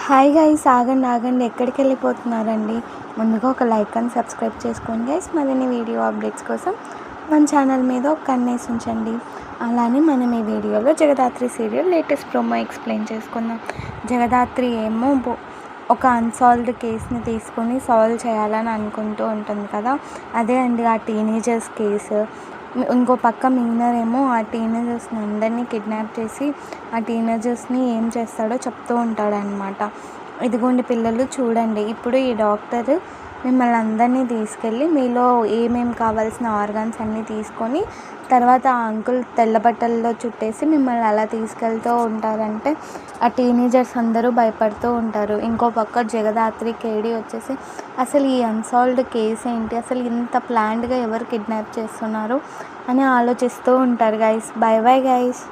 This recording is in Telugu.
హాయ్ గైస్, ఆగండి ఆగండి, ఎక్కడికి వెళ్ళిపోతున్నారండి? ముందుగా ఒక లైక్ అండ్ సబ్స్క్రైబ్ చేసుకోండి గైస్. మరిన్ని వీడియో అప్డేట్స్ కోసం మన ఛానల్ మీద ఒక కన్నేసి ఉంచండి. అలానే మనం ఈ వీడియోలో Jagadhatri serial latest promo explain చేసుకుందాం. జగదాత్రి ఏమో ఒక అన్సాల్వ్డ్ కేస్ని తీసుకొని సాల్వ్ చేయాలని అనుకుంటూ ఉంటుంది కదా, అదే అండి ఆ టీనేజర్స్ కేసు. ఇంకో పక్క మీనర్ ఏమో ఆ టీనేజర్స్ని అందరినీ కిడ్నాప్ చేసి ఆ టీనేజర్స్ని ఏం చేస్తాడో చెప్తూ ఉంటాడనమాట. ఇదిగోండి పిల్లలు చూడండి, ఇప్పుడు ఈ డాక్టర్ మిమ్మల్ని అందరినీ తీసుకెళ్ళి మీలో ఏమేమి కావాల్సిన ఆర్గాన్స్ అన్నీ తీసుకొని తర్వాత ఆ అంకుల్ తెల్ల బట్టల్లో చుట్టేసి మిమ్మల్ని అలా తీసుకెళ్తూ ఉంటారంటే ఆ టీనేజర్స్ అందరూ భయపడుతూ ఉంటారు. ఇంకో పక్క జగదాత్రి కేడి వచ్చేసి అసలు ఈ అన్సాల్వ్డ్ కేసు ఏంటి, అసలు ఇంత ప్లాన్డ్గా ఎవరు కిడ్నాప్ చేస్తున్నారు అని ఆలోచిస్తూ ఉంటారు గైస్. By bye guys.